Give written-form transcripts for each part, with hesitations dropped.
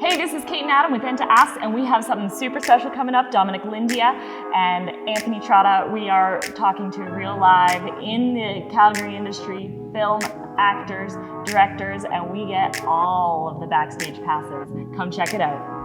Hey, this is Kate and Adam with ENTA Asks, and we have something super special coming up. Dominic, Lindia, and Anthony Trotta. We are talking to real live in the Calgary industry, film actors, directors, and we get all of the backstage passes. Come check it out.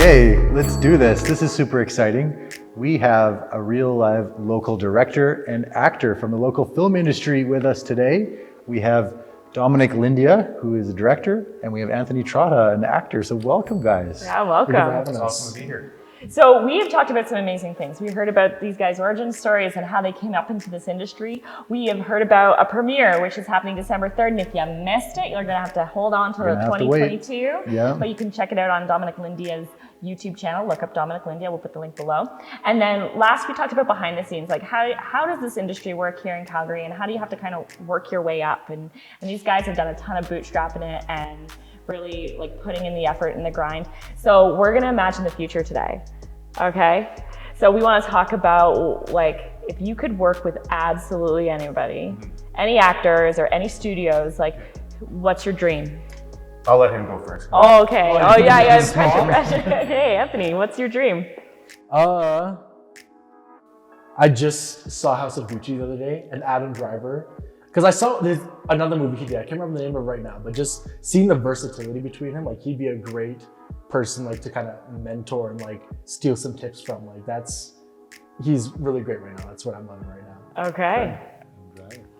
Okay, let's do this. This is super exciting. We have a real live local director and actor from the local film industry with us today. We have Dominic, Lindia, who is a director, and we have Anthony Trotta, an actor. So welcome, guys. Yeah, welcome. It's awesome to be here. So we have talked about some amazing things. We heard about these guys' origin stories and how they came up into this industry. We have heard about a premiere, which is happening December 3rd. And if you missed it, you're going to have to hold on to 2022. Yeah. But you can check it out on Dominic Lindia's YouTube channel. Look up Dominic Lindia. We'll put the link below. And then last, we talked about behind the scenes, like how does this industry work here in Calgary, and how do you have to kind of work your way up? And these guys have done a ton of bootstrapping it and really like putting in the effort and the grind. So we're gonna imagine the future today, okay? So we wanna talk about like, if you could work with absolutely anybody, any actors or any studios, like what's your dream? I'll let him go first. Oh, okay. Oh, yeah. Pressure. Okay, Anthony, what's your dream? I just saw House of Gucci the other day, and Adam Driver, because I saw there's another movie he did. I can't remember the name of it right now, but just seeing the versatility between him, like he'd be a great person, like to kind of mentor and like steal some tips from. Like he's really great right now. That's what I'm loving right now. Okay.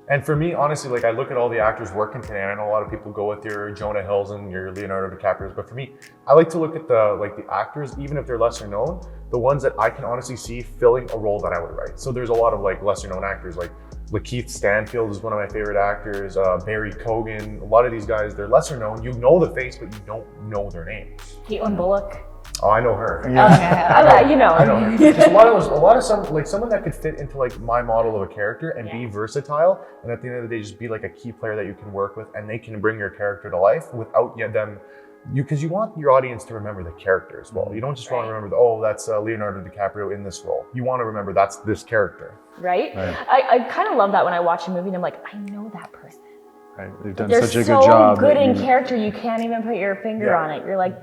And for me, honestly, like I look at all the actors working today, and I know a lot of people go with your Jonah Hills and your Leonardo DiCaprios, but for me, I like to look at the actors, even if they're lesser known, the ones that I can honestly see filling a role that I would write. So there's a lot of like lesser known actors, like Lakeith Stanfield is one of my favorite actors, Barry Cogan. A lot of these guys, they're lesser known. You know the face, but you don't know their name. Caitlin Bullock. Oh, I know her. Yeah. Okay. You know. I know her. Just a lot of someone that could fit into like my model of a character and be versatile, and at the end of the day, just be like a key player that you can work with, and they can bring your character to life without because you want your audience to remember the character as well. You don't just want to remember, that's Leonardo DiCaprio in this role. You want to remember that's this character. Right? I kind of love that when I watch a movie and I'm like, I know that person. Right. They've done They're such a good job. so good in character, you can't even put your finger on it. You're like,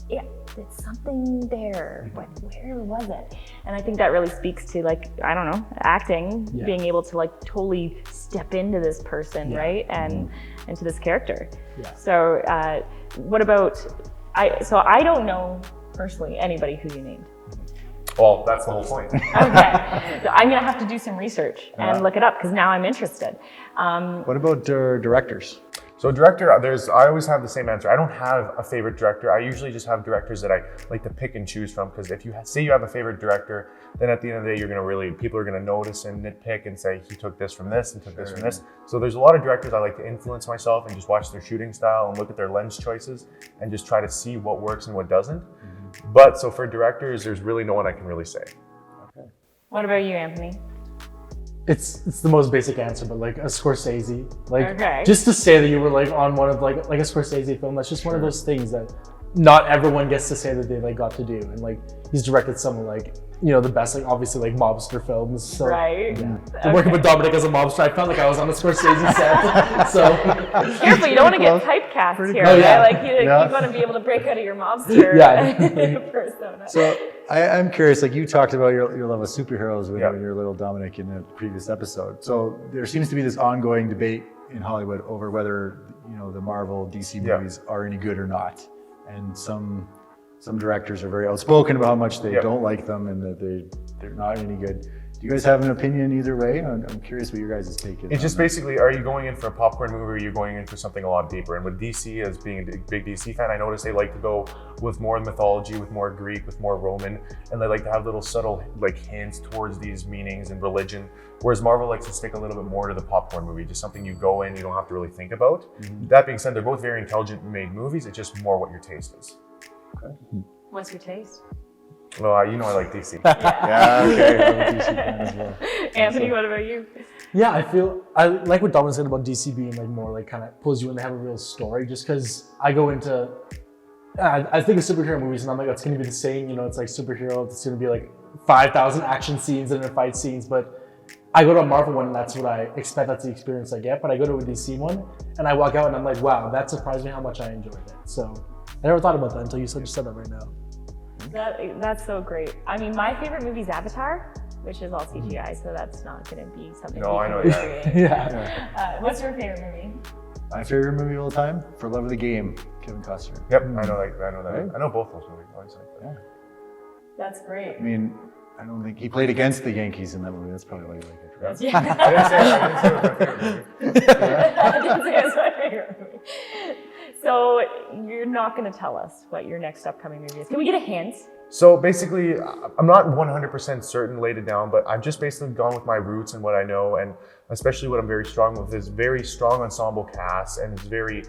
yeah, it's something there, but where was it? And I think that really speaks to like, I don't know, acting, being able to like totally step into this person, right? And into this character. Yeah. So what about, I don't know personally anybody who you named. Well, that's the whole point. Okay, so I'm gonna have to do some research and look it up because now I'm interested. What about directors? So director, I always have the same answer. I don't have a favorite director. I usually just have directors that I like to pick and choose from, because if you say you have a favorite director, then at the end of the day, people are gonna notice and nitpick and say, he took this from this and took this from this. So there's a lot of directors I like to influence myself and just watch their shooting style and look at their lens choices and just try to see what works and what doesn't. But so for directors, there's really no one I can really say. Okay. What about you, Anthony? It's the most basic answer, but like a Scorsese, like just to say that you were like on one of like a Scorsese film, that's just one of those things that not everyone gets to say that they like got to do. And like he's directed some of like, the best, like obviously like mobster films. So, right. Yeah. Working with Dominic as a mobster, I felt like I was on a Scorsese set. So careful, you don't want to get typecast here. right? Yeah. Like you want to be able to break out of your mobster persona. So I'm curious, like you talked about your love of superheroes with your little Dominic in the previous episode. So there seems to be this ongoing debate in Hollywood over whether the Marvel DC movies are any good or not, and some directors are very outspoken about how much they don't like them and that they're not any good. Do you guys have an opinion either way? I'm curious what your guys' take is. It's just basically, are you going in for a popcorn movie or are you going in for something a lot deeper? And with DC, as being a big DC fan, I notice they like to go with more mythology, with more Greek, with more Roman, and they like to have little subtle like hints towards these meanings and religion. Whereas Marvel likes to stick a little bit more to the popcorn movie, just something you go in, you don't have to really think about. That being said, they're both very intelligent made movies. It's just more what your taste is. What's your taste? Well, you know I like DC. Yeah, okay. I'm a DC fan as well. Anthony, what about you? Yeah, I like what Dominic said about DC being like more like kind of pulls you when they have a real story. Just because I go into, I think of superhero movies and I'm like, it's gonna be the same. You know, it's like superhero. It's gonna be like 5,000 action scenes and then fight scenes. But I go to a Marvel one and that's what I expect. That's the experience I get. But I go to a DC one and I walk out and I'm like, wow, that surprised me how much I enjoyed it. So I never thought about that until you just said that right now. That's so great. I mean, my favorite movie is Avatar, which is all CGI, so that's not going to be something. No, I know. Yeah. What's your favorite movie? My favorite movie of all time, For Love of the Game, Kevin Costner. Yep, I know that. Right? I know both those movies. I always like that. Yeah. That's great. I mean, I don't think he played against the Yankees in that movie. That's probably why you like it. Right? Yeah. I didn't say it was my favorite movie. I didn't say it was my favorite movie. So you're not going to tell us what your next upcoming movie is. Can we get a hint? So basically, I'm not 100% certain laid it down, but I've just basically gone with my roots and what I know, and especially what I'm very strong with is very strong ensemble cast, and it's very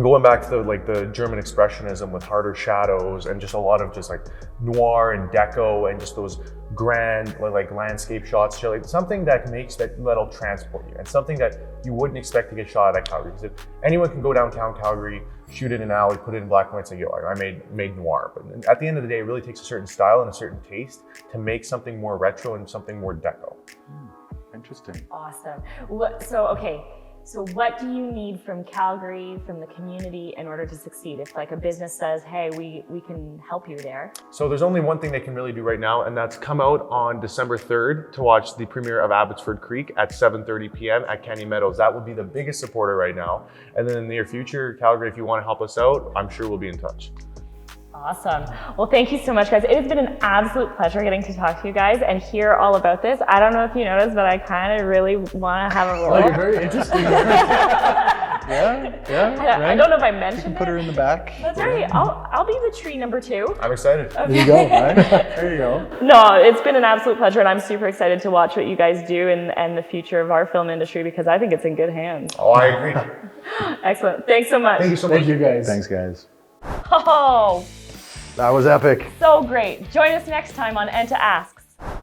going back to the German expressionism with harder shadows and just a lot of just like noir and deco and just those grand like landscape shots, like something that'll transport you and something that you wouldn't expect to get shot at Calgary. Because if anyone can go downtown Calgary, shoot it in an alley, put it in black and white, and say, yo, I made noir. But at the end of the day, it really takes a certain style and a certain taste to make something more retro and something more deco. Interesting. Awesome. So what do you need from Calgary, from the community, in order to succeed? If like a business says, hey, we can help you there. So there's only one thing they can really do right now, and that's come out on December 3rd to watch the premiere of Abbotsford Creek at 7:30 p.m. at Canyon Meadows. That will be the biggest supporter right now. And then in the near future, Calgary, if you want to help us out, I'm sure we'll be in touch. Awesome. Well, thank you so much, guys. It has been an absolute pleasure getting to talk to you guys and hear all about this. I don't know if you noticed, but I kind of really want to have a role. Oh, you're very interesting. Yeah. I don't know if I mentioned Put her in the back. That's right. I'll be the tree number 2. I'm excited. There you go. Right? There you go. No, it's been an absolute pleasure, and I'm super excited to watch what you guys do and the future of our film industry, because I think it's in good hands. Oh, I agree. Excellent. Thanks so much. Thank you so much. Thank you guys. Thanks, guys. Oh, That was epic. so great. Join us next time on ENTA Asks.